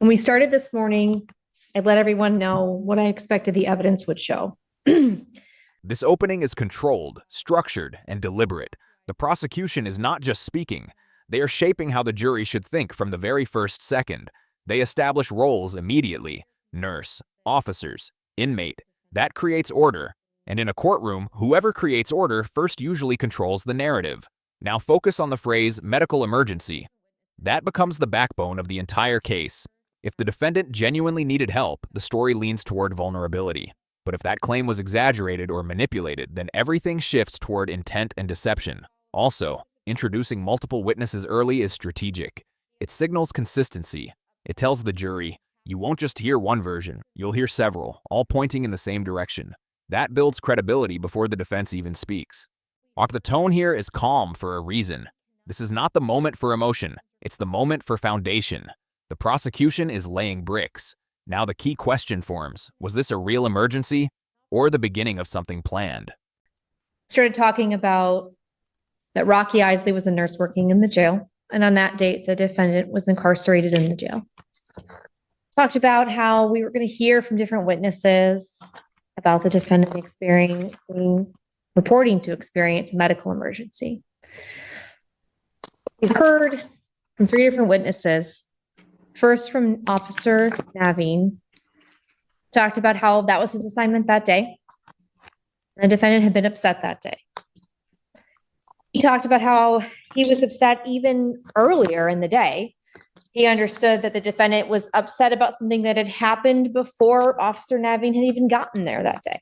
When we started this morning, I let everyone know what I expected the evidence would show. This opening is controlled, structured, and deliberate. The prosecution is not just speaking. They are shaping how the jury should think from the very first second. They establish roles immediately: nurse, officers, inmate. That creates order. And in a courtroom, whoever creates order first usually controls the narrative. Now focus on the phrase medical emergency. That becomes the backbone of the entire case. If the defendant genuinely needed help, the story leans toward vulnerability. But if that claim was exaggerated or manipulated, then everything shifts toward intent and deception. Also, introducing multiple witnesses early is strategic. It signals consistency. It tells the jury, you won't just hear one version, you'll hear several, all pointing in the same direction. That builds credibility before the defense even speaks. The tone here is calm for a reason. This is not the moment for emotion, it's the moment for foundation. The prosecution is laying bricks. Now the key question forms: was this a real emergency or the beginning of something planned? Started talking about that Rocky Isley was a nurse working in the jail, and on that date, the defendant was incarcerated in the jail. Talked about how we were going to hear from different witnesses about the defendant reporting to experience a medical emergency. We heard from 3 different witnesses. First, from Officer Naveen, talked about how that was his assignment that day. The defendant had been upset that day. He talked about how he was upset even earlier in the day. He understood that the defendant was upset about something that had happened before Officer Naveen had even gotten there that day.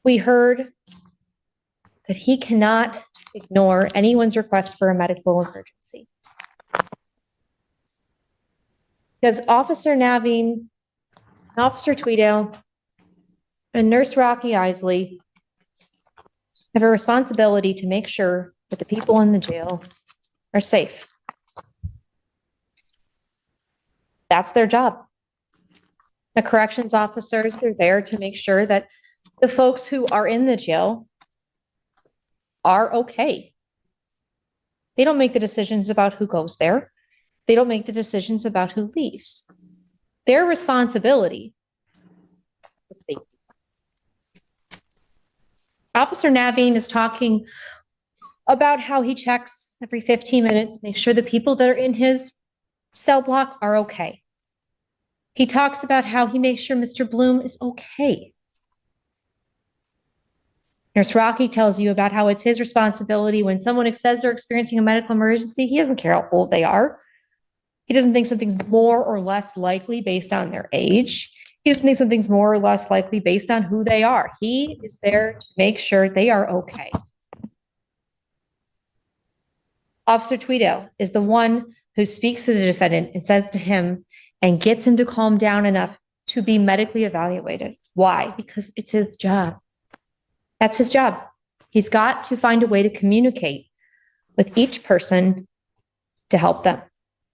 We heard that he cannot ignore anyone's request for a medical emergency. Because Officer Naveen, Officer Tweedale, and Nurse Rocky Isley have a responsibility to make sure that the people in the jail are safe. That's their job. The corrections officers are there to make sure that the folks who are in the jail are okay. They don't make the decisions about who goes there. They don't make the decisions about who leaves. Their responsibility is safety. Officer Naveen is talking about how he checks every 15 minutes, make sure the people that are in his cell block are okay. He talks about how he makes sure Mr. Bloom is okay. Nurse Rocky tells you about how it's his responsibility when someone says they're experiencing a medical emergency. He doesn't care how old they are. He doesn't think something's more or less likely based on their age. He doesn't think something's more or less likely based on who they are. He is there to make sure they are okay. Officer Tweedale is the one who speaks to the defendant and says to him and gets him to calm down enough to be medically evaluated. Why? Because it's his job. That's his job. He's got to find a way to communicate with each person to help them.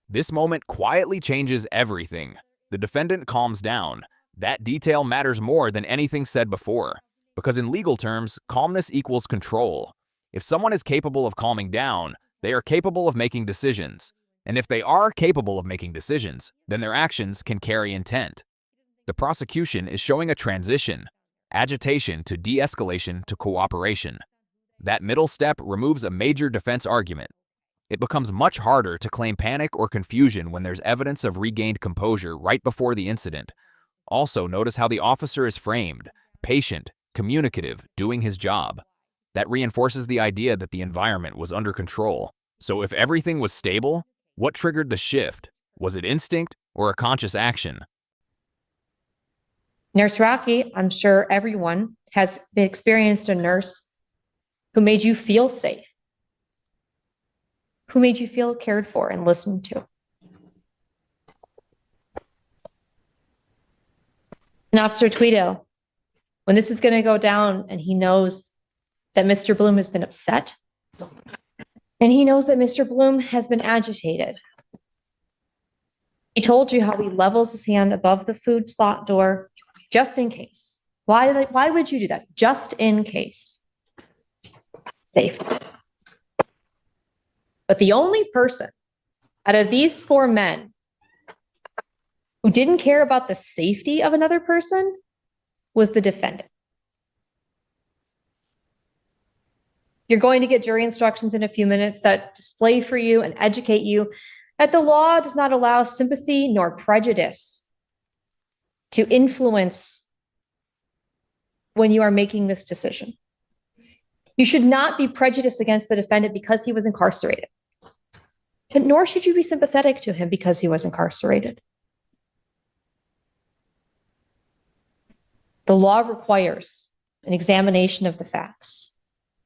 This moment quietly changes everything. The defendant calms down. That detail matters more than anything said before, because in legal terms, calmness equals control. If someone is capable of calming down, they are capable of making decisions. And if they are capable of making decisions, then their actions can carry intent. The prosecution is showing a transition: agitation to de-escalation to cooperation. That middle step removes a major defense argument. It becomes much harder to claim panic or confusion when there's evidence of regained composure right before the incident. Also, notice how the officer is framed: patient, communicative, doing his job. That reinforces the idea that the environment was under control. So if everything was stable, what triggered the shift? Was it instinct or a conscious action? Nurse Rocky, I'm sure everyone has experienced a nurse who made you feel safe, who made you feel cared for and listened to. And Officer Tweedale, when this is going to go down and he knows that Mr. Bloom has been upset and he knows that Mr. Bloom has been agitated, he told you how he levels his hand above the food slot door just in case. Why would you do that? Just in case. Safe. But the only person out of these 4 men who didn't care about the safety of another person was the defendant. You're going to get jury instructions in a few minutes that display for you and educate you that the law does not allow sympathy nor prejudice to influence when you are making this decision. You should not be prejudiced against the defendant because he was incarcerated, nor should you be sympathetic to him because he was incarcerated. The law requires an examination of the facts,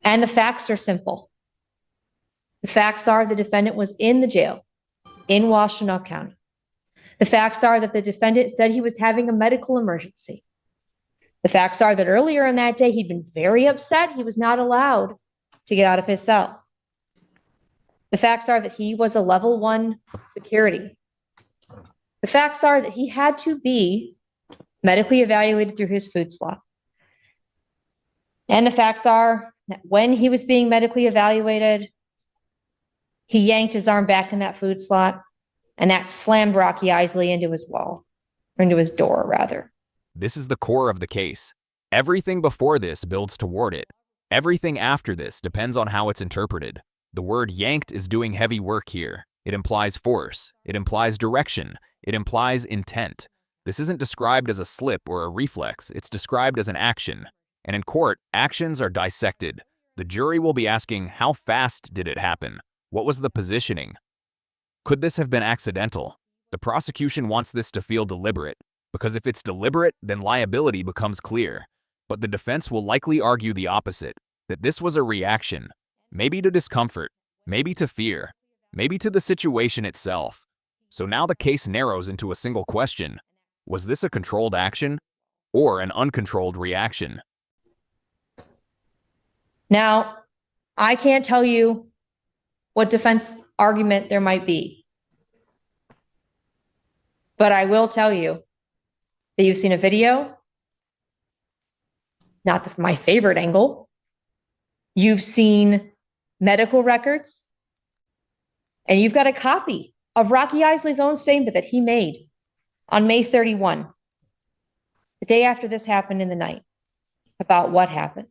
and the facts are simple. The facts are the defendant was in the jail in Washtenaw County. The facts are that the defendant said he was having a medical emergency. The facts are that earlier in that day, he'd been very upset. He was not allowed to get out of his cell. The facts are that he was a level 1 security. The facts are that he had to be medically evaluated through his food slot. And the facts are that when he was being medically evaluated, he yanked his arm back in that food slot, and that slammed Rocky Isley into his wall, or into his door, rather. This is the core of the case. Everything before this builds toward it. Everything after this depends on how it's interpreted. The word yanked is doing heavy work here. It implies force. It implies direction. It implies intent. This isn't described as a slip or a reflex. It's described as an action. And in court, actions are dissected. The jury will be asking, how fast did it happen? What was the positioning? Could this have been accidental? The prosecution wants this to feel deliberate, because if it's deliberate, then liability becomes clear. But the defense will likely argue the opposite, that this was a reaction, maybe to discomfort, maybe to fear, maybe to the situation itself. So now the case narrows into a single question. Was this a controlled action or an uncontrolled reaction? Now, I can't tell you what defense argument there might be, but I will tell you that you've seen a video, not my favorite angle. You've seen medical records, and you've got a copy of Rocky Isley's own statement that he made on May 31, the day after this happened in the night, about what happened.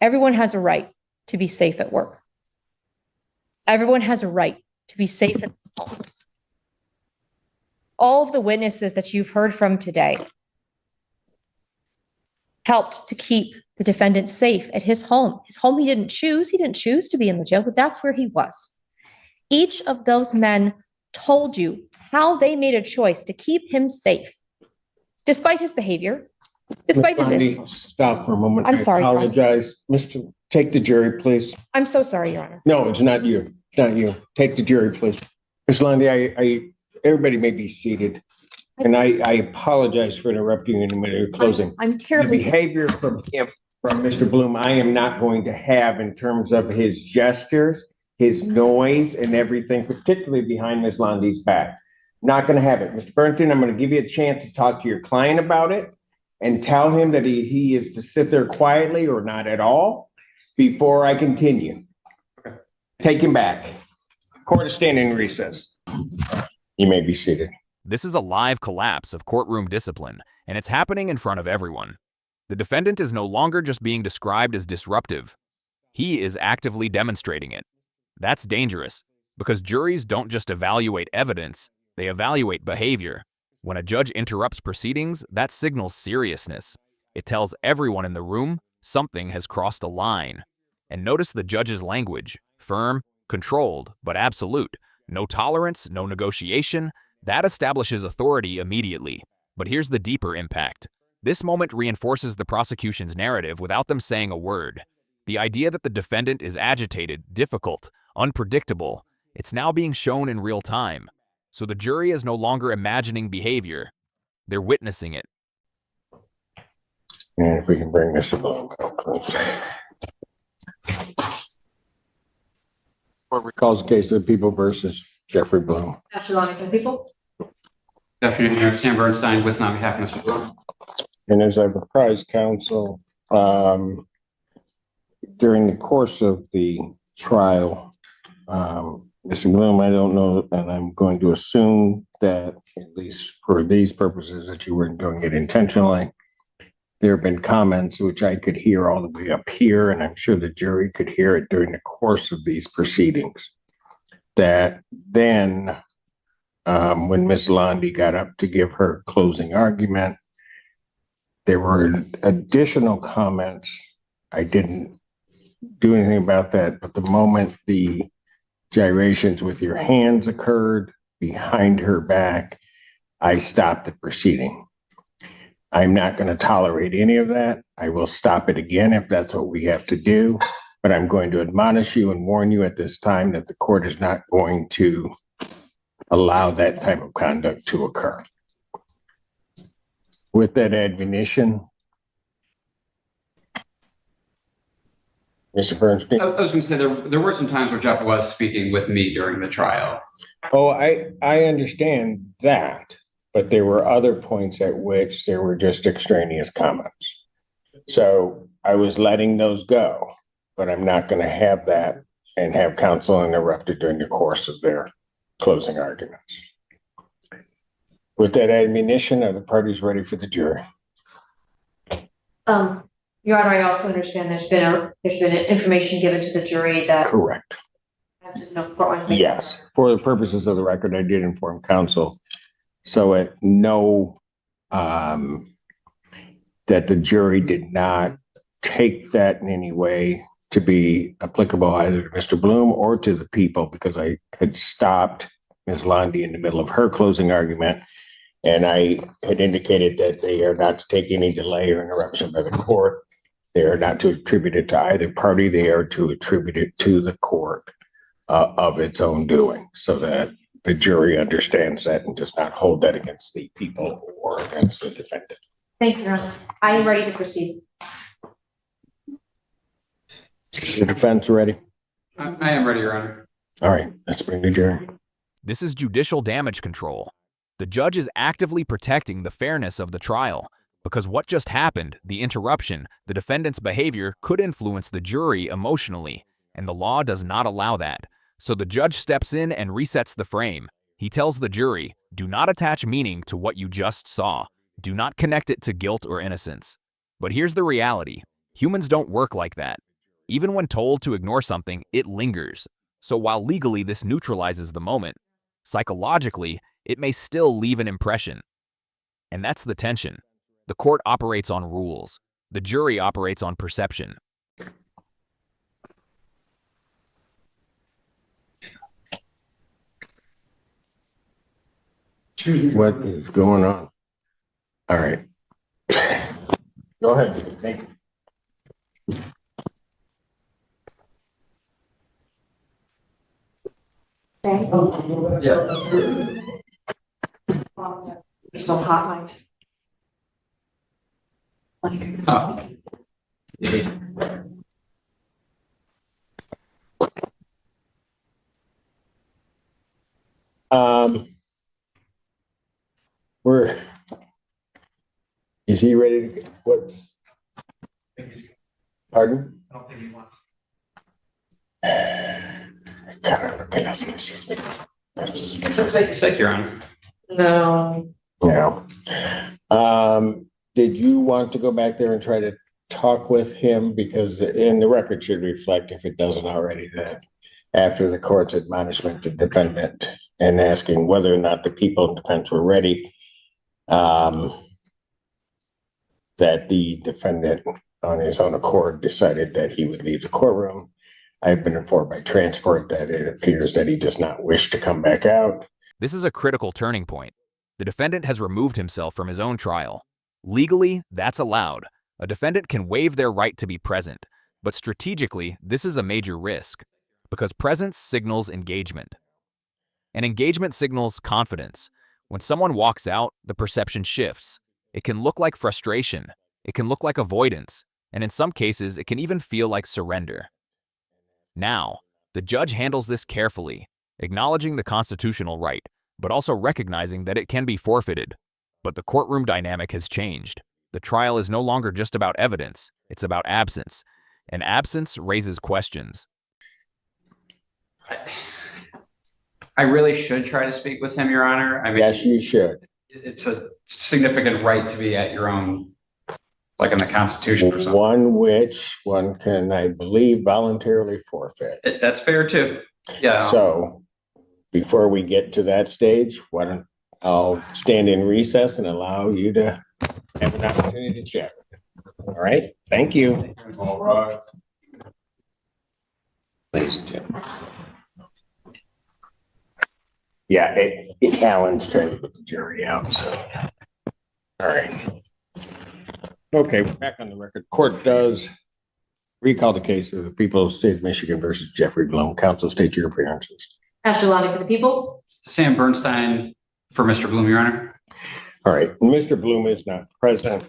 Everyone has a right to be safe at work. Everyone has a right to be safe in their homes. All of the witnesses that you've heard from today helped to keep the defendant safe at his home. His home he didn't choose. He didn't choose to be in the jail, but that's where he was. Each of those men told you how they made a choice to keep him safe, despite his behavior, despite his influence. Stop for a moment. I'm sorry, I apologize. Mr. Take the jury, please. I'm so sorry, Your Honor. No, it's not you. It's not you. Take the jury, please. Ms. Lundy, everybody may be seated. And I apologize for interrupting you in the middle of closing. I'm The terribly. behavior from Mr. Bloom, I am not going to have in terms of his gestures, his noise and everything, particularly behind Ms. Lundy's back. Not going to have it. Mr. Burnton, I'm going to give you a chance to talk to your client about it and tell him that he is to sit there quietly or not at all before I continue. Take him back. Court is standing in recess. You may be seated. This is a live collapse of courtroom discipline, and it's happening in front of everyone. The defendant is no longer just being described as disruptive. He is actively demonstrating it. That's dangerous, because juries don't just evaluate evidence, they evaluate behavior. When a judge interrupts proceedings, that signals seriousness. It tells everyone in the room something has crossed a line. And notice the judge's language: firm, controlled, but absolute. No tolerance, no negotiation. That establishes authority immediately. But here's the deeper impact. This moment reinforces the prosecution's narrative without them saying a word. The idea that the defendant is agitated, difficult, unpredictable, it's now being shown in real time. So the jury is no longer imagining behavior. They're witnessing it. And if we can bring Mr. Bloom up, please. Court recalls the case of People versus Jeffrey Bloom. People. Good afternoon, Mayor. Sam Bernstein with and on behalf of Mr. Bloom. And as I've apprised counsel, during the course of the trial. Mr. Bloom, I don't know, and I'm going to assume that at least for these purposes that you weren't doing it intentionally. There have been comments which I could hear all the way up here, and I'm sure the jury could hear it during the course of these proceedings. That then, when Ms. Lundy got up to give her closing argument, there were additional comments. I didn't do anything about that, but the moment the gyrations with your hands occurred behind her back, I stopped the proceeding. I'm not going to tolerate any of that. I will stop it again if that's what we have to do, but I'm going to admonish you and warn you at this time that the court is not going to allow that type of conduct to occur. With that admonition, Mr. Bernstein. I was going to say there were some times where Jeff was speaking with me during the trial. Oh, I understand that, but there were other points at which there were just extraneous comments. So I was letting those go, but I'm not going to have that and have counsel interrupted during the course of their closing arguments. With that admonition, are the parties ready for the jury? Your Honor, I also understand there's been information given to the jury that. Correct. Yes, for the purposes of the record, I did inform counsel. So at no, that the jury did not take that in any way to be applicable either to Mr. Bloom or to the people, because I had stopped Ms. Lundy in the middle of her closing argument. And I had indicated that they are not to take any delay or interruption by the court. They are not to attribute it to either party. They are to attribute it to the court of its own doing, so that the jury understands that and does not hold that against the people or against the defendant. Thank you, Your Honor. I am ready to proceed. Is the defense ready? I am ready, Your Honor. All right, let's bring the jury. This is judicial damage control. The judge is actively protecting the fairness of the trial, because what just happened, the interruption, the defendant's behavior, could influence the jury emotionally, and the law does not allow that. So the judge steps in and resets the frame. He tells the jury, do not attach meaning to what you just saw. Do not connect it to guilt or innocence. But here's the reality. Humans don't work like that. Even when told to ignore something, it lingers. So while legally this neutralizes the moment, psychologically, it may still leave an impression. And that's the tension. The court operates on rules. The jury operates on perception. What is going on? All right. Go ahead. Thank you. So hot, Is he ready to, what's, pardon? I don't think he wants. God, okay, that's It's sick, Your Honor. No. Yeah. Did you want to go back there and try to talk with him? Because in the record should reflect, if it doesn't already, that after the court's admonishment to defendant and asking whether or not the people in defense were ready, that the defendant on his own accord decided that he would leave the courtroom. I've been informed by transport that it appears that he does not wish to come back out. This is a critical turning point. The defendant has removed himself from his own trial. Legally, that's allowed. A defendant can waive their right to be present, but strategically, this is a major risk, because presence signals engagement. And engagement signals confidence. When someone walks out, the perception shifts. It can look like frustration. It can look like avoidance. And in some cases, it can even feel like surrender. Now, the judge handles this carefully, acknowledging the constitutional right, but also recognizing that it can be forfeited. But the courtroom dynamic has changed. The trial is no longer just about evidence, it's about absence. And absence raises questions. I really should try to speak with him, Your Honor. I mean, Yes, you should. it's a significant right to be at your own, like in the Constitution or something. One can, I believe, voluntarily forfeit. That's fair too. Yeah. So before we get to that stage, I'll stand in recess and allow you to have an opportunity to chat. All right, thank you. All right. Ladies and gentlemen. Yeah, Alan's trying to put the jury out, so. All right. Okay, we're back on the record. Court does recall the case of the people of the state of Michigan versus Jeffrey Bloom. Counsel, state your appearances. Ashley Lonnie for the people. Sam Bernstein for Mr. Bloom, Your Honor. All right, Mr. Bloom is not present.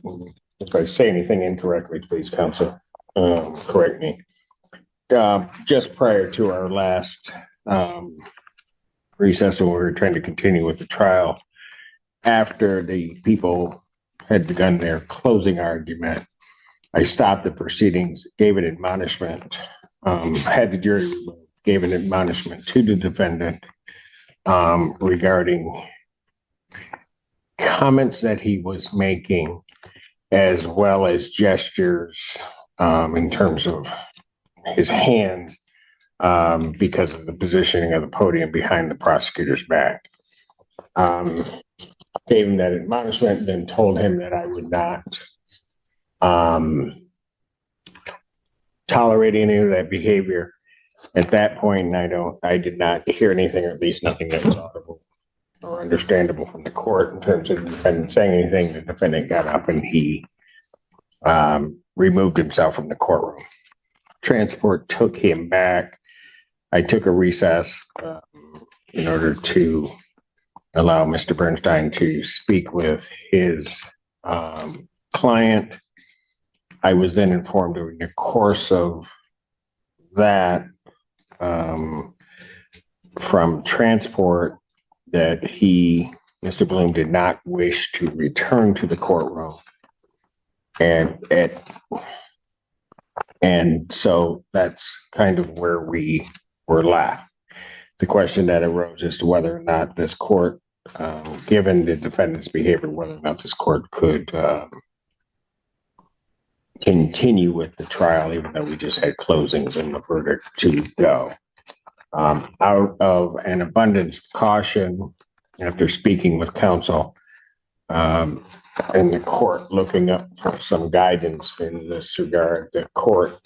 If I say anything incorrectly, please, counsel, correct me. Just prior to our last recess, when we were trying to continue with the trial, after the people had begun their closing argument, I stopped the proceedings, gave an admonishment, had the jury removed, gave an admonishment to the defendant regarding comments that he was making, as well as gestures in terms of his hands because of the positioning of the podium behind the prosecutor's back. Gave him that admonishment, then told him that I would not tolerate any of that behavior. At that point, I did not hear anything, or at least nothing that was audible or understandable from the court in terms of the defendant saying anything. The defendant got up and he removed himself from the courtroom. Transport took him back. I took a recess in order to allow Mr. Bernstein to speak with his client. I was then informed during the course of that from transport that Mr. Bloom did not wish to return to the courtroom. And so that's kind of where we were left. The question that arose as to whether or not this court, given the defendant's behavior, whether or not this court could continue with the trial, even though we just had closings and the verdict to go. Out of an abundance of caution, after speaking with counsel and the court looking up for some guidance in this regard, the court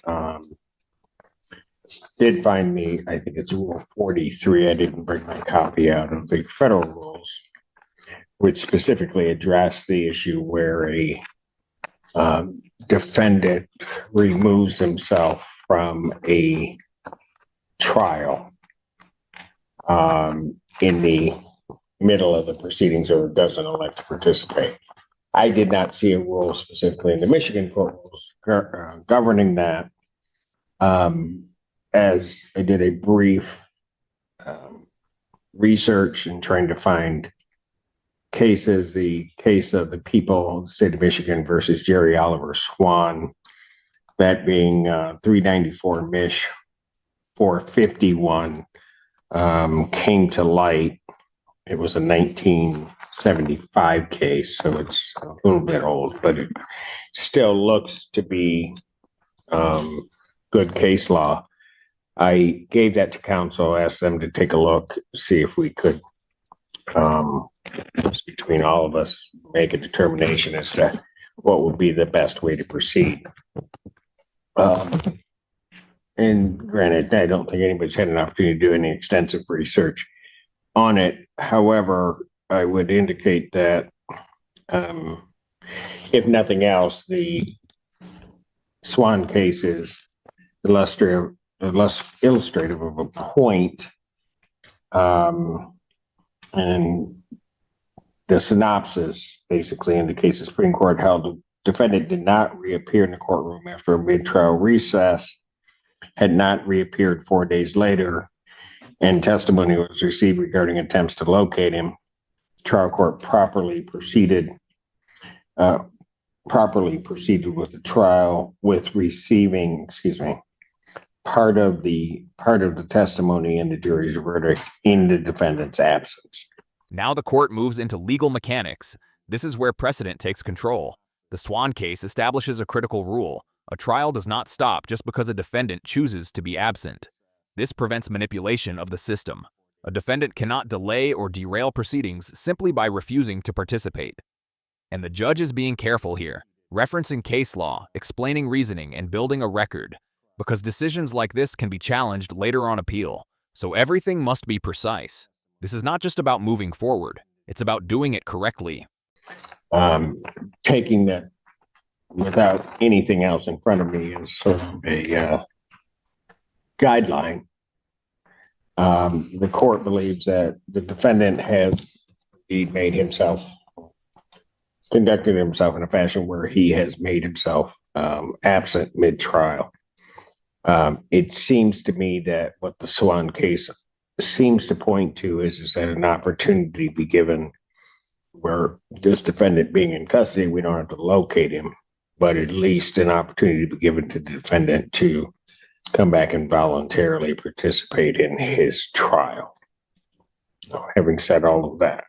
did find me, I think it's Rule 43, I didn't bring my copy out of the federal rules, which specifically address the issue where a defendant removes himself from a trial in the middle of the proceedings or doesn't elect to participate. I did not see a rule specifically in the Michigan court rules governing that. As I did a brief research in trying to find cases, the case of the people of the state of Michigan versus Jerry Oliver Swan, that being 394 Mich 451, came to light. It was a 1975 case, so it's a little bit old, but it still looks to be good case law. I gave that to counsel, asked them to take a look, see if we could, between all of us, make a determination as to what would be the best way to proceed. And granted, I don't think anybody's had an opportunity to do any extensive research on it. However, I would indicate that if nothing else, the Swan case is illustrative of a point. And the synopsis basically indicates the Supreme Court held the defendant did not reappear in the courtroom after a mid-trial recess, had not reappeared 4 days later, and testimony was received regarding attempts to locate him. Trial court properly proceeded with the trial with receiving, part of the testimony in the jury's verdict in the defendant's absence. Now the court moves into legal mechanics. This is where precedent takes control. The Swan case establishes a critical rule. A trial does not stop just because a defendant chooses to be absent. This prevents manipulation of the system. A defendant cannot delay or derail proceedings simply by refusing to participate. And the judge is being careful here, referencing case law, explaining reasoning, and building a record, because decisions like this can be challenged later on appeal, so everything must be precise. This is not just about moving forward, it's about doing it correctly. Taking that without anything else in front of me is sort of a guideline. The court believes that the defendant has conducted himself in a fashion where he has made himself absent mid-trial. It seems to me that what the Swan case seems to point to is that an opportunity be given where this defendant being in custody, we don't have to locate him, but at least an opportunity to be given to the defendant to come back and voluntarily participate in his trial. Having said all of that,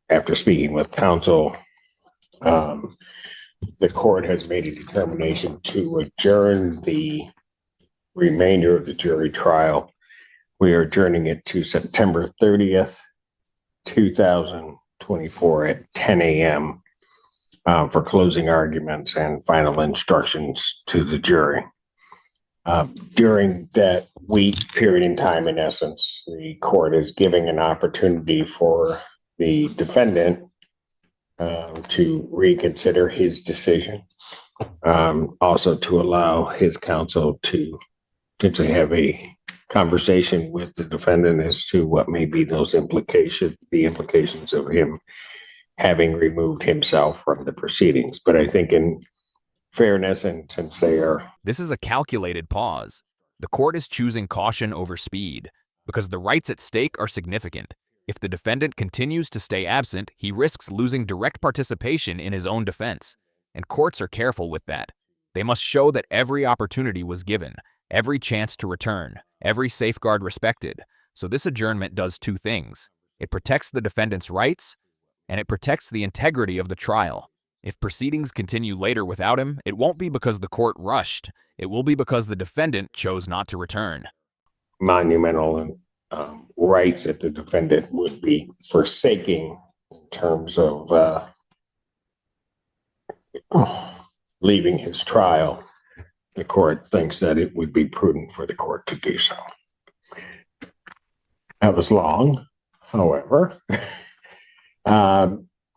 after speaking with counsel, the court has made a determination to adjourn the remainder of the jury trial. We are adjourning it to September 30th, 2024 at 10 a.m. For closing arguments and final instructions to the jury. During that week period in time, in essence, the court is giving an opportunity for the defendant to reconsider his decision. Also to allow his counsel to potentially have a conversation with the defendant as to what may be the implications of him having removed himself from the proceedings. But I think in fairness, and since this is a calculated pause. The court is choosing caution over speed because the rights at stake are significant. If the defendant continues to stay absent, he risks losing direct participation in his own defense. And courts are careful with that. They must show that every opportunity was given, every chance to return, every safeguard respected. So this adjournment does two things. It protects the defendant's rights, and it protects the integrity of the trial. If proceedings continue later without him, it won't be because the court rushed. It will be because the defendant chose not to return. Monumental rights that the defendant would be forsaking in terms of leaving his trial. The court thinks that it would be prudent for the court to do so. That was long, however.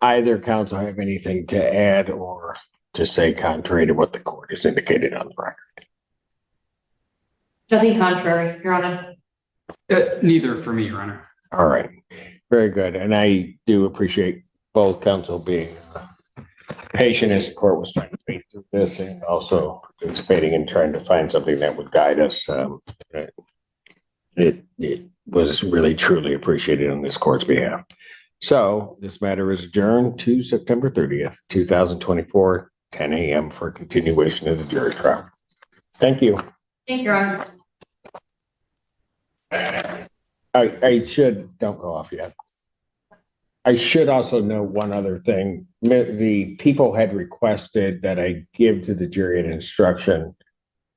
Either counsel have anything to add or to say contrary to what the court has indicated on the record? Nothing contrary, Your Honor. Neither for me, Your Honor. All right, very good. And I do appreciate both counsel being patient as the court was trying to think through this and also participating in trying to find something that would guide us. It was really truly appreciated on this court's behalf. So this matter is adjourned to September 30th, 2024, 10 a.m. for continuation of the jury trial. Thank you. Thank you, Your Honor. Don't go off yet. I should also note one other thing. The people had requested that I give to the jury an instruction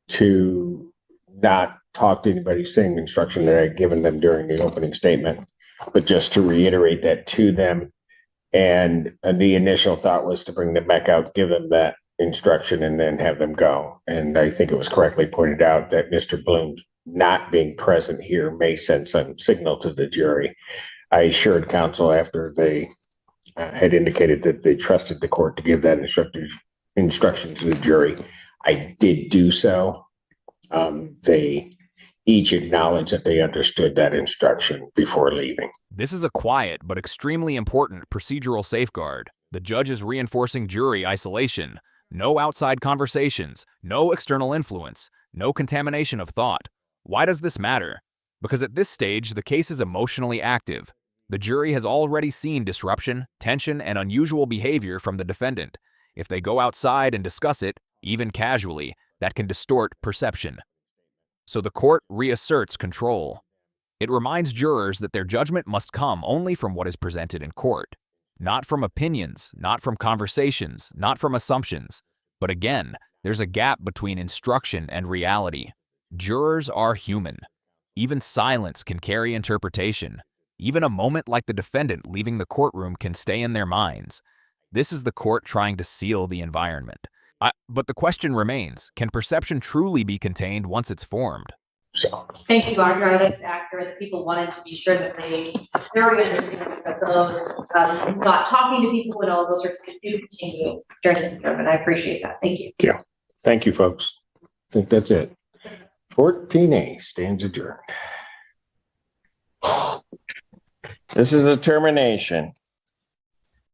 to not talk to anybody, same instruction that I had given them during the opening statement, but just to reiterate that to them. And the initial thought was to bring them back out, give them that instruction, and then have them go. And I think it was correctly pointed out that Mr. Bloom not being present here may send some signal to the jury. I assured counsel after they had indicated that they trusted the court to give that instruction to the jury. I did do so. They each acknowledged that they understood that instruction before leaving. This is a quiet but extremely important procedural safeguard. The judge is reinforcing jury isolation. No outside conversations, no external influence, no contamination of thought. Why does this matter? Because at this stage, the case is emotionally active. The jury has already seen disruption, tension, and unusual behavior from the defendant. If they go outside and discuss it, even casually, that can distort perception. So the court reasserts control. It reminds jurors that their judgment must come only from what is presented in court, not from opinions, not from conversations, not from assumptions. But again, there's a gap between instruction and reality. Jurors are human. Even silence can carry interpretation. Even a moment like the defendant leaving the courtroom can stay in their minds. This is the court trying to seal the environment. But the question remains, can perception truly be contained once it's formed? Thank you, Your Honor. That's accurate. People wanted to be sure that they very understand that those, not talking to people and all those risks do continue during this adjournment. I appreciate that. Thank you. Yeah. Thank you, folks. I think that's it. 14A stands adjourned. This is a termination.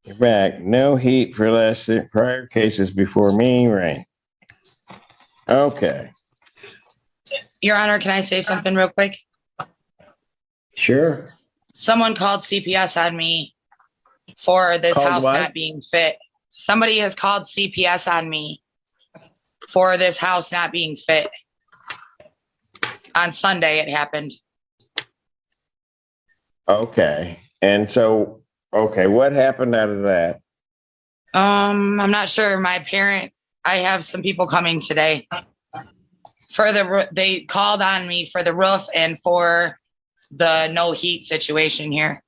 You're back. No heat for less prior cases before me, right? Okay. Your Honor, can I say something real quick? Sure. Someone called CPS on me for this Called house what? not being fit. Somebody has called CPS on me for this house not being fit. On Sunday, it happened. Okay. And so, okay, what happened out of that? I'm not sure. I have some people coming today. They called on me for the roof and for the no heat situation here.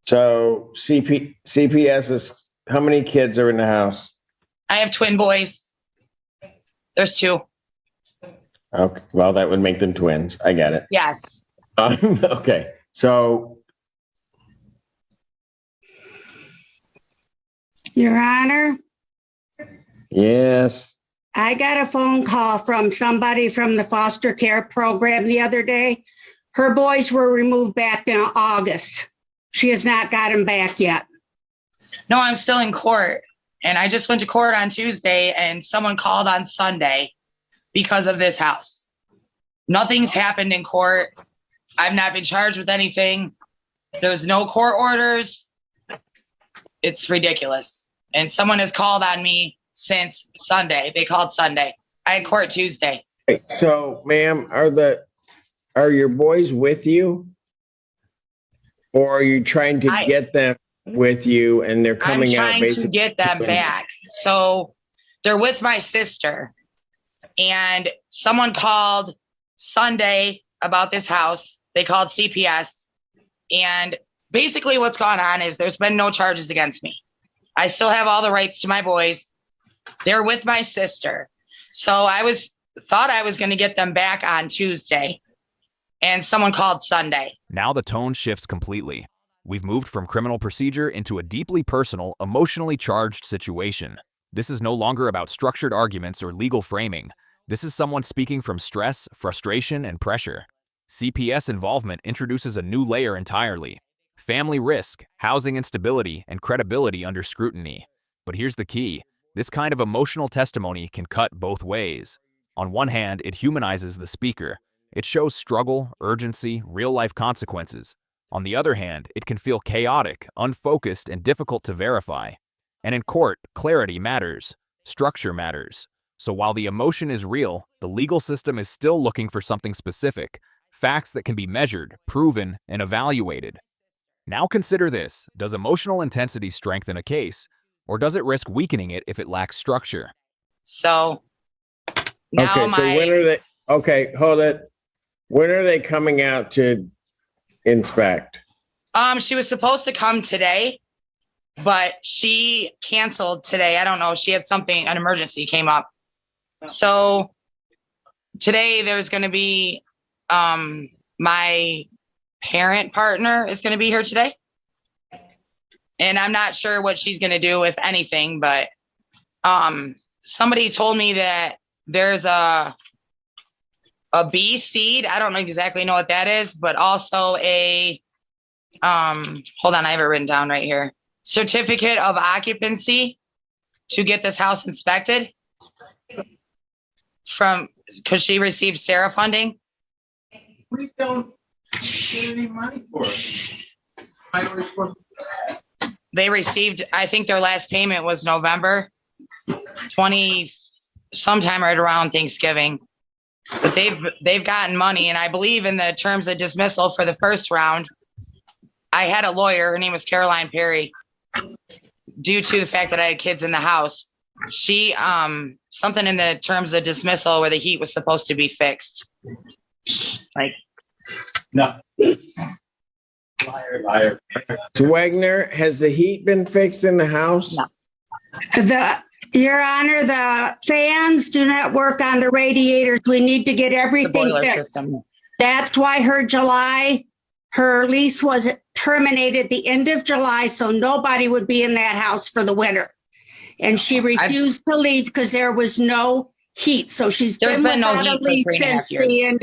So CPS is, how many kids are in the house? I have twin boys. There's 2. Okay, well, that would make them twins. I get it. Yes. Okay, so Your Honor, yes. I got a phone call from somebody from the foster care program the other day. Her boys were removed back in August. She has not got them back yet. No, I'm still in court. And I just went to court on Tuesday and someone called on Sunday because of this house. Nothing's happened in court. I've not been charged with anything. There's no court orders. It's ridiculous. And someone has called on me since Sunday. They called Sunday. I had court Tuesday. So, ma'am, are your boys with you? Or are you trying to get them with you and they're I'm coming out trying basically? to get them back. So they're with my sister. And someone called Sunday about this house. They called CPS. And basically what's gone on is there's been no charges against me. I still have all the rights to my boys. They're with my sister. So thought I was going to get them back on Tuesday. And someone called Sunday. Now the tone shifts completely. We've moved from criminal procedure into a deeply personal, emotionally charged situation. This is no longer about structured arguments or legal framing. This is someone speaking from stress, frustration, and pressure. CPS involvement introduces a new layer entirely. Family risk, housing instability, and credibility under scrutiny. But here's the key. This kind of emotional testimony can cut both ways. On one hand, it humanizes the speaker. It shows struggle, urgency, real-life consequences. On the other hand, it can feel chaotic, unfocused, and difficult to verify. And in court, clarity matters. Structure matters. So while the emotion is real, the legal system is still looking for something specific, facts that can be measured, proven, and evaluated. Now consider this. Does emotional intensity strengthen a case, or does it risk weakening it if it lacks structure? So now Okay, so when are they, okay, hold it. When are they coming out to inspect? She was supposed to come today, but she canceled today. I don't know. She had an emergency came up. So today there's going to be, my parent partner is going to be here today. And I'm not sure what she's going to do, if anything, but, somebody told me that there's a B seed. I don't exactly know what that is, but also hold on, I have it written down right here. Certificate of occupancy to get this house inspected because she received Sarah funding. We don't get any money for it. they received, I think their last payment was November 20, sometime right around Thanksgiving. But they've gotten money, and I believe in the terms of dismissal for the first round, I had a lawyer, her name was Caroline Perry, due to the fact that I had kids in the house. She, something in the terms of dismissal where the heat was supposed to be fixed. Like, No. Liar. So Wagner, has the heat been fixed in the house? No. Your Honor, the fans do not work on the radiators. We need to get the everything boiler fixed. system. That's why her lease was terminated the end of July, so nobody would be in that house for the winter. And she refused to leave because there was no heat. So There's been no without a heat for lease 3.5 since years. the end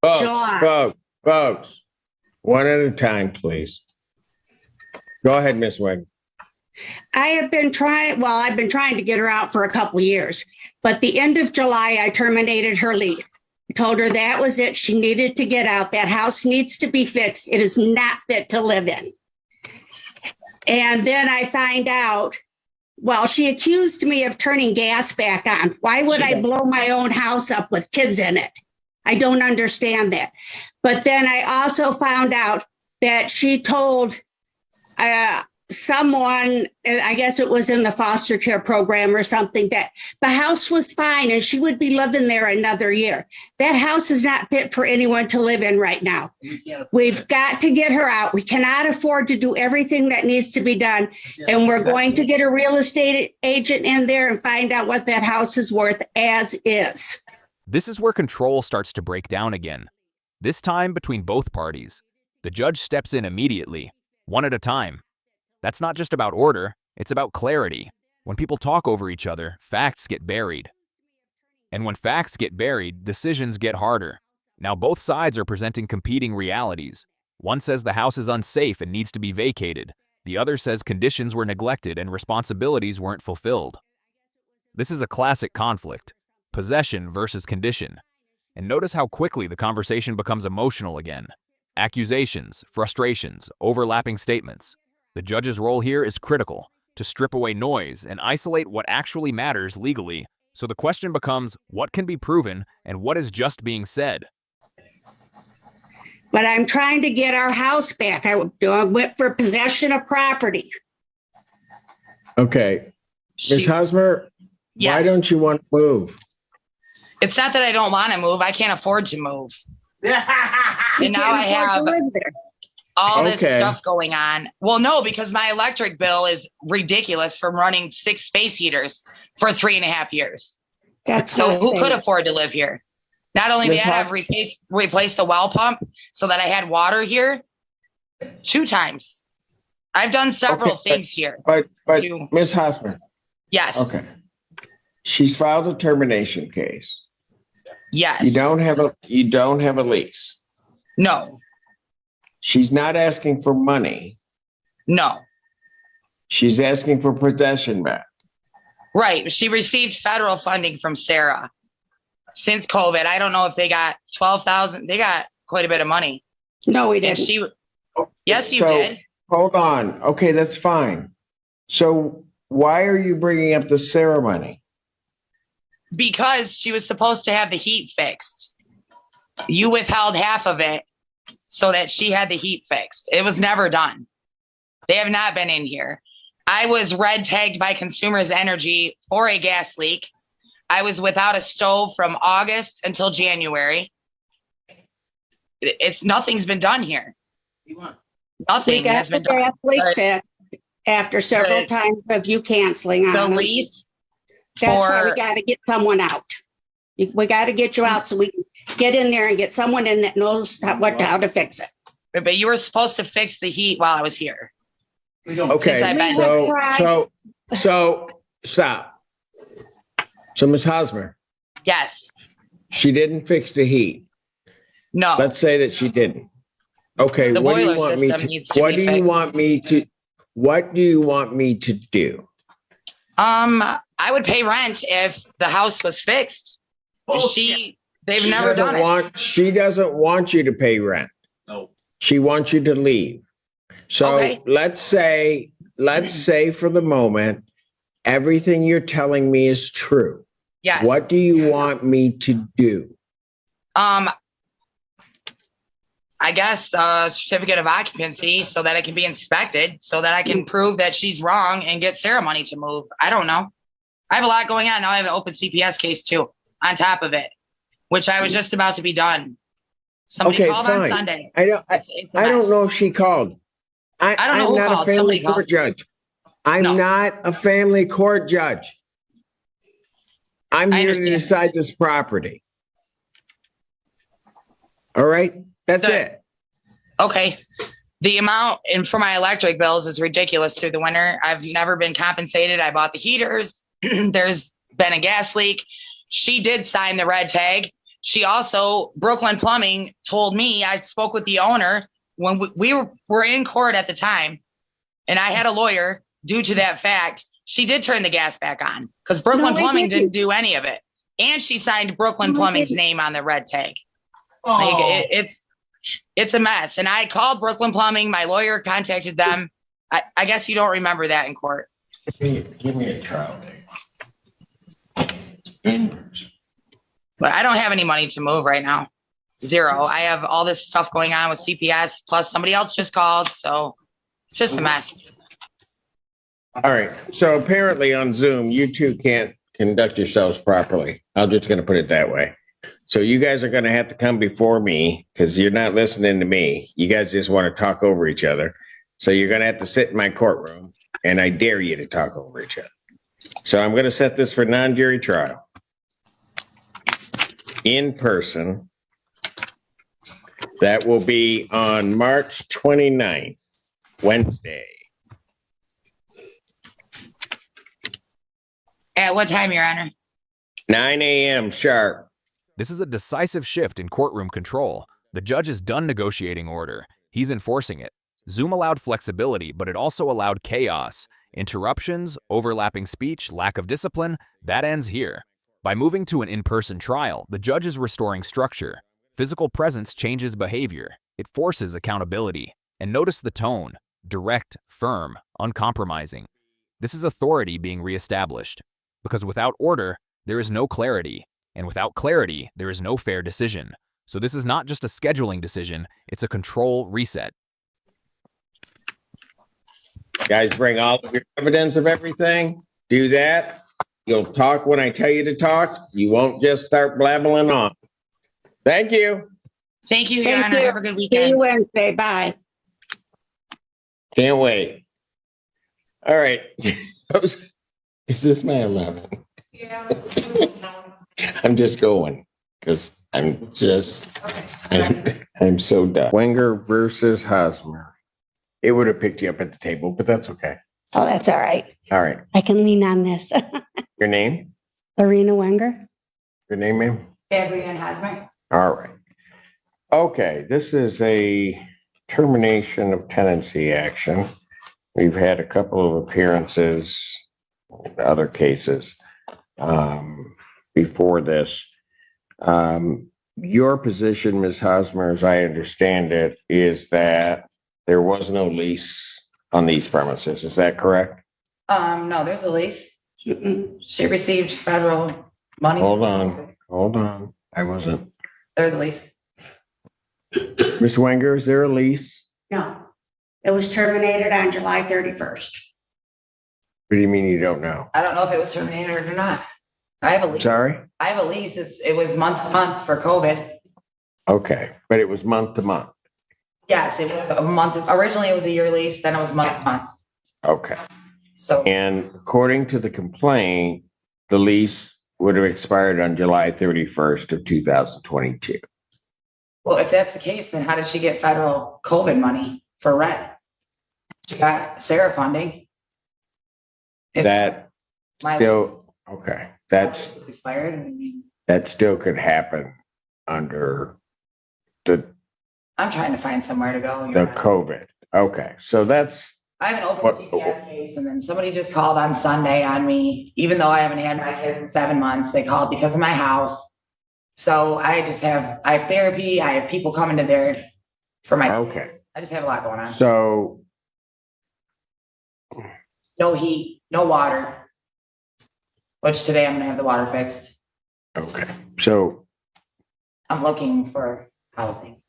of July. Folks, one at a time, please. Go ahead, Ms. Wagner. I've been trying to get her out for a couple of years, but the end of July, I terminated her lease. I told her that was it. She needed to get out. That house needs to be fixed. It is not fit to live in. And then I find out, well, she accused me of turning gas back on. Why would I blow my own house up with kids in it? I don't understand that. But then I also found out that she told someone, I guess it was in the foster care program or something, that the house was fine and she would be living there another year. That house is not fit for anyone to live in right now. We've got to get her out. We cannot afford to do everything that needs to be done. And we're going to get a real estate agent in there and find out what that house is worth as is. This is where control starts to break down again. This time between both parties. The judge steps in immediately, one at a time. That's not just about order, it's about clarity. When people talk over each other, facts get buried. And when facts get buried, decisions get harder. Now both sides are presenting competing realities. One says the house is unsafe and needs to be vacated. The other says conditions were neglected and responsibilities weren't fulfilled. This is a classic conflict. Possession versus condition. And notice how quickly the conversation becomes emotional again. Accusations, frustrations, overlapping statements. The judge's role here is critical, to strip away noise and isolate what actually matters legally. So the question becomes, what can be proven and what is just being said? But I'm trying to get our house back. I went for possession of property. Okay, Ms. Hosmer, why Yes. don't you want to move? It's not that I don't want to move. I can't afford to move. And now I have all this stuff going on. Well, no, because my electric bill is ridiculous from running 6 space heaters for 3.5 years. So who could afford to live here? Not only that, I've replaced the well pump so that I had water here 2 times. I've done several things here. But Ms. Hosmer. Yes. Okay. She's filed a termination case. Yes. You don't have a lease. No. She's not asking for money. No. She's asking for possession back. Right. She received federal funding from Sarah since COVID. I don't know if they got 12,000. They got quite a bit of money. No, we didn't. Yes, you did. Hold on. Okay, that's fine. So why are you bringing up the ceremony? Because she was supposed to have the heat fixed. You withheld half of it so that she had the heat fixed. It was never done. They have not been in here. I was red tagged by Consumers Energy for a gas leak. I was without a stove from August until January. Nothing's been done here. Nothing has been done. We got the gas leak after several times of you canceling on the them. lease. That's why we got to get someone out. We got to get you out so we can get in there and get someone in that knows how to fix it. But you were supposed to fix the heat while I was here. Okay, so stop. So Ms. Hosmer, Yes. she didn't fix the heat. No. Let's say that she didn't. Okay, The what do you boiler want me system to, needs to what be do you fixed. want me to, what do you want me to do? I would pay rent if the house was fixed. They've never done it. She doesn't want you to pay rent. No. She wants you to leave. So Okay. let's say let's say for the moment, everything you're telling me is true. Yes. What do you want me to do? I guess a certificate of occupancy so that it can be inspected, so that I can prove that she's wrong and get Sarah money to move. I don't know. I have a lot going on. Now I have an open CPS case too, on top of it, which I was just about to be done. Somebody Okay, called on fine. Sunday. I don't know if she called. I don't know I'm who not called. a family Somebody court called. judge. I'm No. not a family court judge. I'm I here to understand. decide this property. All right, that's Good. it. Okay. The amount for my electric bills is ridiculous through the winter. I've never been compensated. I bought the heaters. There's been a gas leak. She did sign the red tag. She also, Brooklyn Plumbing told me, I spoke with the owner when we were in court at the time, and I had a lawyer due to that fact. She did turn the gas back on because Brooklyn No, I Plumbing didn't. didn't do any of it. And she signed Brooklyn No, I Plumbing's didn't. name on the red tag. Like, it's a mess. And I called Brooklyn Plumbing. My lawyer contacted them. I guess you don't remember that in court. Give me a trial date. But I don't have any money to move right now. Zero. I have all this stuff going on with CPS, plus somebody else just called. So it's just a mess. All right, so apparently on Zoom, you two can't conduct yourselves properly. I'm just gonna put it that way. So you guys are gonna have to come before me because you're not listening to me. You guys just want to talk over each other. So you're gonna have to sit in my courtroom and I dare you to talk over each other. So I'm gonna set this for non-jury trial. In person. That will be on March 29th, Wednesday. At what time, Your Honor? 9 a.m. sharp. This is a decisive shift in courtroom control. The judge is done negotiating order. He's enforcing it. Zoom allowed flexibility, but it also allowed chaos. Interruptions, overlapping speech, lack of discipline, that ends here. By moving to an in-person trial, the judge is restoring structure. Physical presence changes behavior. It forces accountability. And notice the tone: direct, firm, uncompromising. This is authority being reestablished. Because without order, there is no clarity. And without clarity, there is no fair decision. So this is not just a scheduling decision, it's a control reset. Guys, bring all of your evidence of everything. Do that. You'll talk when I tell you to talk. You won't just start blabbling on. Thank you. Thank you, Your Thank Honor. you. Have a good See weekend. you Wednesday. Bye. Can't wait. All right. Is this my 11? Yeah. I'm just going because I'm so done. Wenger versus Hosmer. It would have picked you up at the table, but that's okay. Oh, that's all right. All right. I can lean on this. Your name? Lorena Wenger. Your name, ma'am? Gabrielle Hosmer. All right. Okay, this is a termination of tenancy action. We've had a couple of appearances, other cases, before this. Your position, Ms. Hosmer, as I understand it, is that there was no lease on these premises. Is that correct? No, there's a lease. She received federal money. Hold on. I wasn't. There's a lease. Ms. Wenger, is there a lease? No, it was terminated on July 31st. What do you mean you don't know? I don't know if it was terminated or not. I have a lease. Sorry? I have a lease. It was month to month for COVID. Okay, but it was month to month. Yes, it was a month. Originally, it was a year lease, then it was month to month. Okay. So And according to the complaint, the lease would have expired on July 31st of 2022. well, if that's the case, then how did she get federal COVID money for rent? She got Sarah funding. If That my still, okay, lease was expired. I mean, that still could happen under the I'm trying to find somewhere to go. the COVID. Okay, so that's, I have an open What- CPS case, and then somebody just called on Sunday on me, even though I haven't had my kids in 7 months. They called because of my house. So I have therapy. I have people coming to there for my Okay. kids. I just have a lot going on. so No heat, no water. Which today I'm gonna have the water fixed. Okay, so, I'm looking for housing.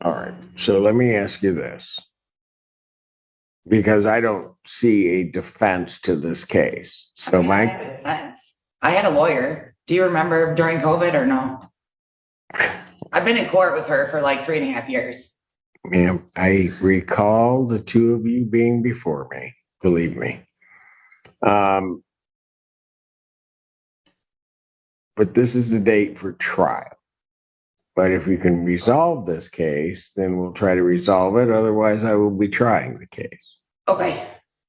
all right, so let me ask you this. Because I don't see a defense to this case. So I my, have a defense. I had a lawyer. Do you remember during COVID or no? I've been in court with her for like 3.5 years. ma'am, I recall the two of you being before me, believe me. But this is the date for trial. But if we can resolve this case, then we'll try to resolve it. Otherwise, I will be trying the case. Okay.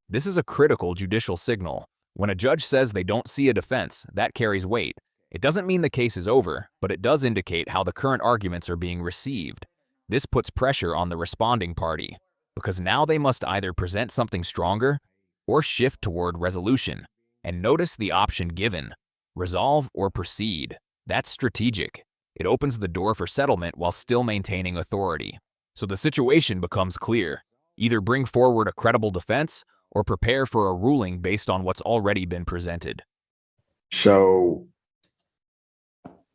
This is a critical judicial signal. When a judge says they don't see a defense, that carries weight. It doesn't mean the case is over, but it does indicate how the current arguments are being received. This puts pressure on the responding party, because now they must either present something stronger or shift toward resolution. And notice the option given: resolve or proceed. That's strategic. It opens the door for settlement while still maintaining authority. So the situation becomes clear. Either bring forward a credible defense or prepare for a ruling based on what's already been presented. So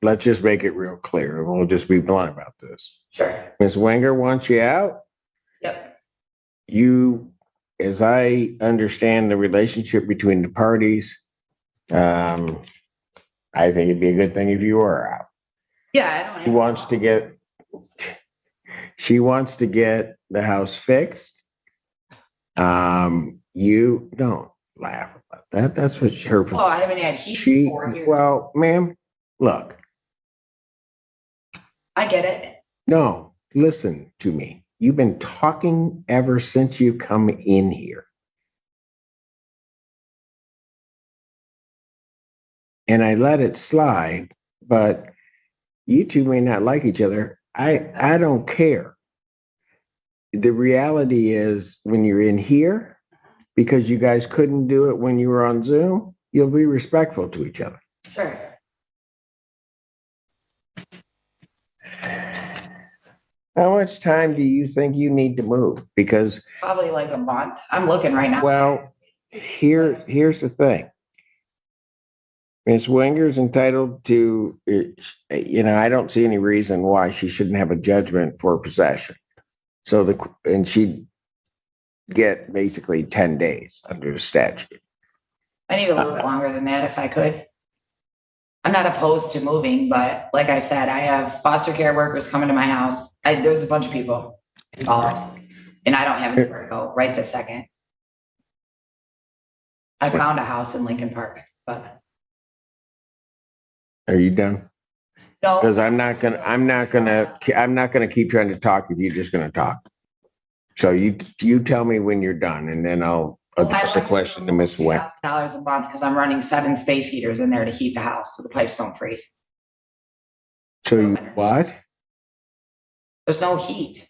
let's just make it real clear, and we'll just be blunt about this. Sure. Ms. Wenger wants you out. Yep. You, as I understand the relationship between the parties, I think it'd be a good thing if you were out. Yeah, I don't. She wants to get the house fixed. You don't laugh about that. That's what her. Oh, I haven't had heat She, for 4 years. well, ma'am, look, I get it. no, listen to me. You've been talking ever since you come in here. And I let it slide, but you two may not like each other. I don't care. The reality is when you're in here, because you guys couldn't do it when you were on Zoom, you'll be respectful to each other. Sure. How much time do you think you need to move? Because, Probably like a month. I'm looking right now. well, here's the thing. Ms. Wenger's entitled to, I don't see any reason why she shouldn't have a judgment for possession. So and she'd get basically 10 days under the statute. I need a little bit longer than that if I could. I'm not opposed to moving, but like I said, I have foster care workers coming to my house. There's a bunch of people involved, and I don't have anywhere to go right this second. I found a house in Lincoln Park, but Are you done? no. Because I'm not gonna keep trying to talk if you're just gonna talk. So you tell me when you're done, and then I'll address the question to Ms. Wenger. $2,000 a month because I'm running 7 space heaters in there to heat the house so the pipes don't freeze. So what? There's no heat.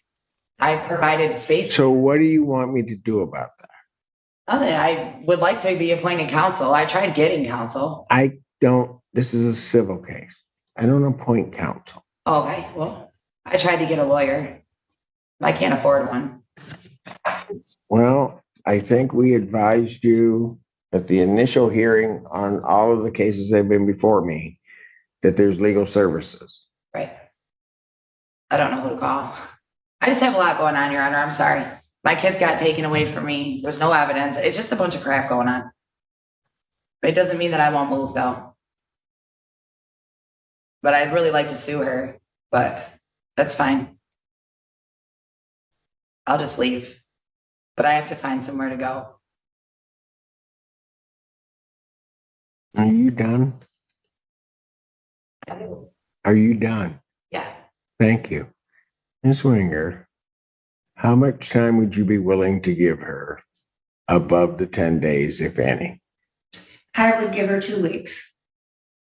I provided space. So what do you want me to do about that? Nothing. I would like to be appointed counsel. I tried getting counsel. This is a civil case. I don't appoint counsel. Okay, well, I tried to get a lawyer. I can't afford one. Well, I think we advised you at the initial hearing on all of the cases that have been before me that there's legal services. Right. I don't know who to call. I just have a lot going on, Your Honor. I'm sorry. My kids got taken away from me. There's no evidence. It's just a bunch of crap going on. It doesn't mean that I won't move, though. But I'd really like to sue her, but that's fine. I'll just leave. But I have to find somewhere to go. Are you done? Are you done? Yeah. Thank you. Ms. Winger, how much time would you be willing to give her above the 10 days, if any? I would give her 2 weeks.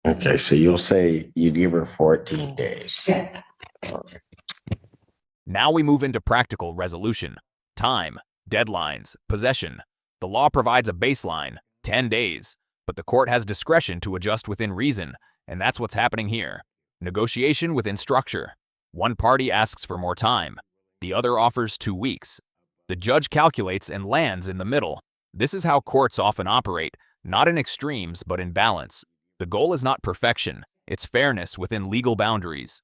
Okay, so you'll say you'd give her 14 days. Yes. Now we move into practical resolution. Time, deadlines, possession. The law provides a baseline, 10 days, but the court has discretion to adjust within reason, and that's what's happening here. Negotiation within structure. One party asks for more time. The other offers 2 weeks. The judge calculates and lands in the middle. This is how courts often operate, not in extremes, but in balance. The goal is not perfection, it's fairness within legal boundaries.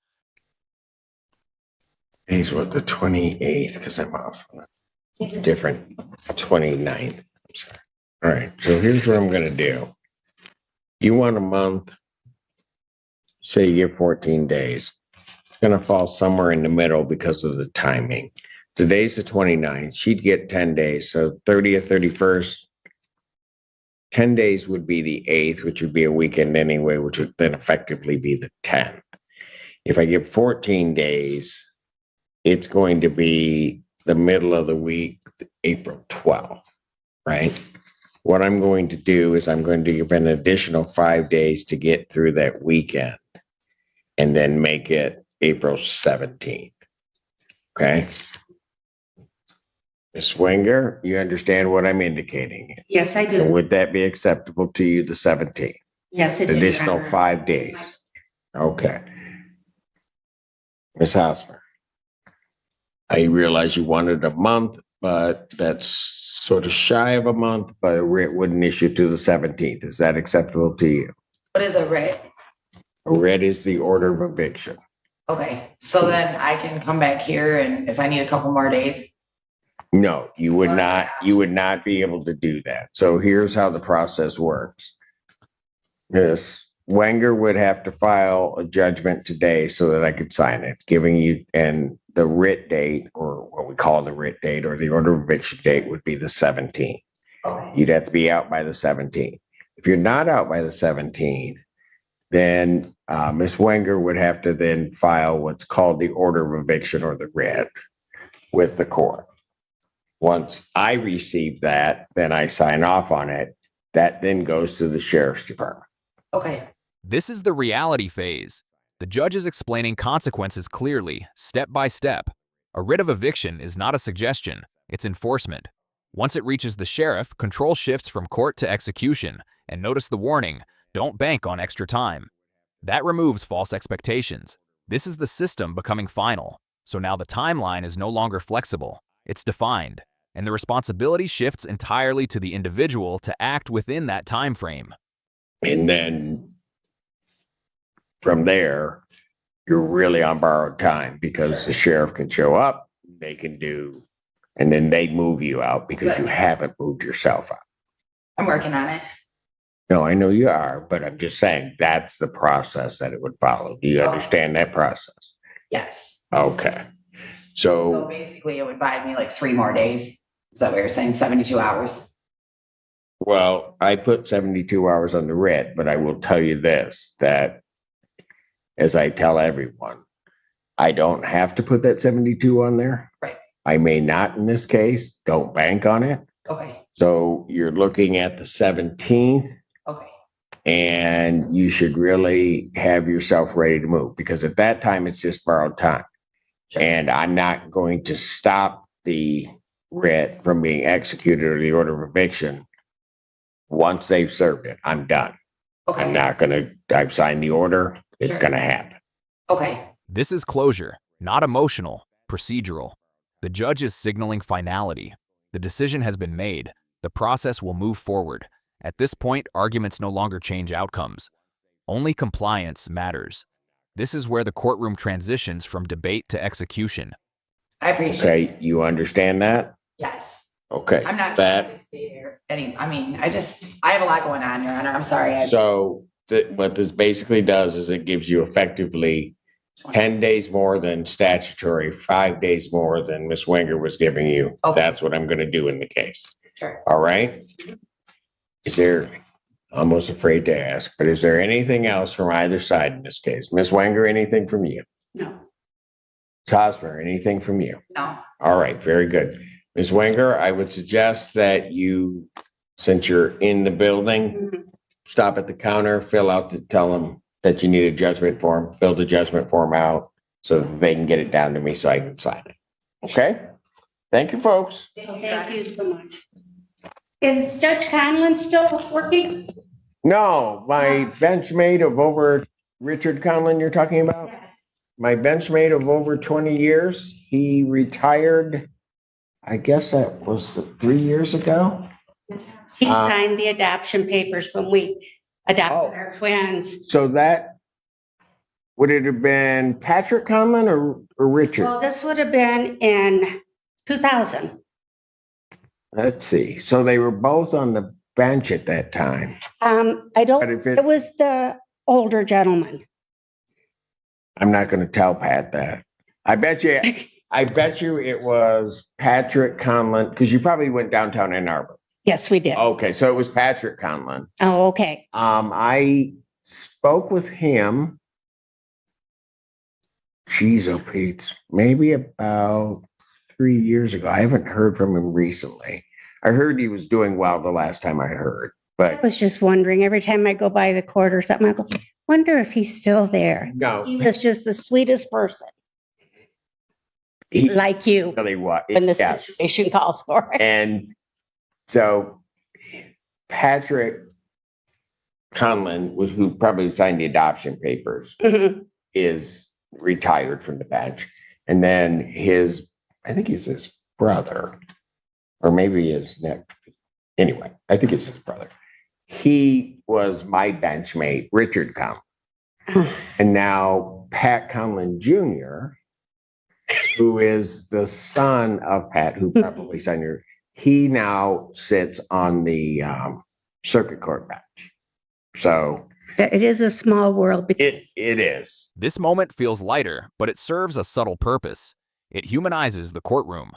Today's what, the 28th, because I'm off. Different, 29th. I'm sorry. All right, so here's what I'm going to do. You want a month, say you get 14 days. It's going to fall somewhere in the middle because of the timing. Today's the 29th. She'd get 10 days. So 30th, 31st, 10 days would be the 8th, which would be a weekend anyway, which would then effectively be the 10th. If I give 14 days, it's going to be the middle of the week, April 12th, right? What I'm going to do is I'm going to give an additional 5 days to get through that weekend and then make it April 17th. Okay? Ms. Wenger, you understand what I'm indicating? Yes, I So do. would that be acceptable to you, the 17th? Yes, it is. Additional 5 days. Okay. Ms. Hosmer, I realize you wanted a month, but that's sort of shy of a month, but a writ wouldn't issue to the 17th. Is that acceptable to you? What is a writ? A writ is the order of eviction. Okay, so then I can come back here and if I need a couple more days. No, you would not be able to do that. So here's how the process works. Ms. Wenger would have to file a judgment today so that I could sign it, giving you, and the writ date, or what we call the writ date, or the order of eviction date would be the 17th. Okay. You'd have to be out by the 17th. If you're not out by the 17th, then Ms. Wenger would have to then file what's called the order of eviction or the writ with the court. Once I receive that, then I sign off on it. That then goes to the sheriff's department. Okay, This is the reality phase. The judge is explaining consequences clearly, step by step. A writ of eviction is not a suggestion, it's enforcement. Once it reaches the sheriff, control shifts from court to execution, and notice the warning, don't bank on extra time. That removes false expectations. This is the system becoming final. So now the timeline is no longer flexible, it's defined, and the responsibility shifts entirely to the individual to act within that time frame. And then from there, you're really on borrowed time because the sheriff can show up, they can do, and then they move you out because you haven't moved yourself out. I'm working on it. No, I know you are, but I'm just saying that's the process that it would follow. Do you understand that process? Yes. Okay. So So, basically it would buy me like 3 more days. Is that what you're saying? 72 hours? well, I put 72 hours on the writ, but I will tell you this, that as I tell everyone, I don't have to put that 72 on there. Right. I may not in this case, don't bank on it. Okay, So you're looking at the 17th okay, and you should really have yourself ready to move because at that time it's just borrowed time. Sure. And I'm not going to stop the writ from being executed or the order of eviction. Once they've served it, I'm done. I'm okay, not gonna, I've signed the order, it's Sure. gonna happen. okay, This is closure, not emotional, procedural. The judge is signaling finality. The decision has been made. The process will move forward. At this point, arguments no longer change outcomes. Only compliance matters. This is where the courtroom transitions from debate to execution. I appreciate it. Okay, you understand that? Yes. Okay. I'm not that. trying to stay there. I have a lot going on, Your Honor. I'm sorry. So what this basically does is it gives you effectively 10 days more than statutory, 5 days more than Ms. Wenger was giving you. Okay. That's what I'm gonna do in the case. Sure. All right? Is there, almost afraid to ask, but is there anything else from either side in this case? Ms. Wenger, anything from you? No. Ms. Hosmer, anything from you? No. All right, very good. Ms. Wenger, I would suggest that you, since you're in the building, Mhm. stop at the counter, tell them that you need a judgment form, fill the judgment form out so that they can get it down to me so I can sign it. Okay? Thank you, folks. Thank you so much. Is Judge Conlon still working? No, my benchmate of over, Richard Conlon you're talking about? My benchmate of over 20 years, he retired, I guess that was 3 years ago. He signed the adoption papers when we adopted our twins. So that, would it have been Patrick Conlon or Richard? Well, this would have been in 2000. Let's see. So they were both on the bench at that time. I But don't, if it was the older gentleman. I'm not going to tell Pat that. I bet you it was Patrick Conlon, because you probably went downtown Ann Arbor. Yes, we did. Okay, so it was Patrick Conlon. Oh, okay. I spoke with him. Geez, oh Pete, maybe about 3 years ago. I haven't heard from him recently. I heard he was doing well the last time I heard, I but was just wondering, every time I go by the court or something, I go, wonder if he's still there. no, He was just the sweetest person, he like you, really was. when the Yes. situation calls for it. And so Patrick Conlon was who probably signed the adoption papers, Mhm. is retired from the bench. And then I think he's his brother, or maybe his next. Anyway, I think it's his brother. He was my benchmate, Richard Conlon. And now Pat Conlon Jr., who is the son of Pat, who probably signed her, he now sits on the circuit court bench. So It is a small world. it is. This moment feels lighter, but it serves a subtle purpose. It humanizes the courtroom.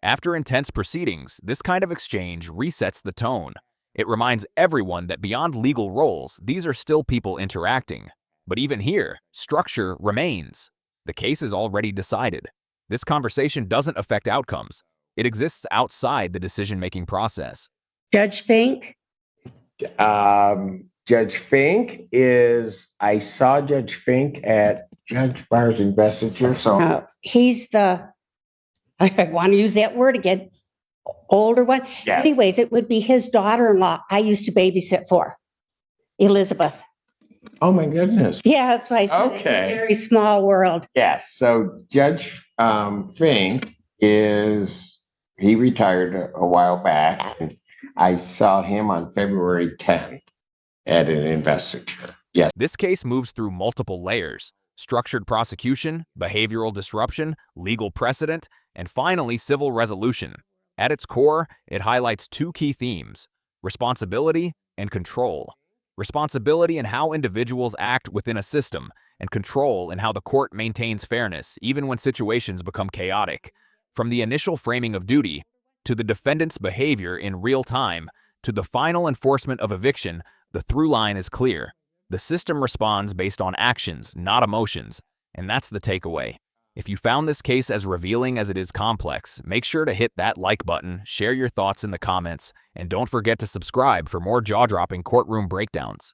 After intense proceedings, this kind of exchange resets the tone. It reminds everyone that beyond legal roles, these are still people interacting. But even here, structure remains. The case is already decided. This conversation doesn't affect outcomes. It exists outside the decision-making process. Judge Fink, Judge Fink I saw Judge Fink at Judge Barr's investiture. So he's I want to use that word again, older one. yeah. Anyways, it would be his daughter-in-law I used to babysit for, Elizabeth. Oh my goodness. Yeah, that's why I said it's Okay. a very small world. Yes. So Judge Fink he retired a while back. And I saw him on February 10th at an investiture. Yes. This case moves through multiple layers: structured prosecution, behavioral disruption, legal precedent, and finally civil resolution. At its core, it highlights two key themes: responsibility and control. Responsibility in how individuals act within a system, and control in how the court maintains fairness even when situations become chaotic. From the initial framing of duty, to the defendant's behavior in real time, to the final enforcement of eviction, the through line is clear. The system responds based on actions, not emotions, and that's the takeaway. If you found this case as revealing as it is complex, make sure to hit that like button, share your thoughts in the comments, and don't forget to subscribe for more jaw-dropping courtroom breakdowns.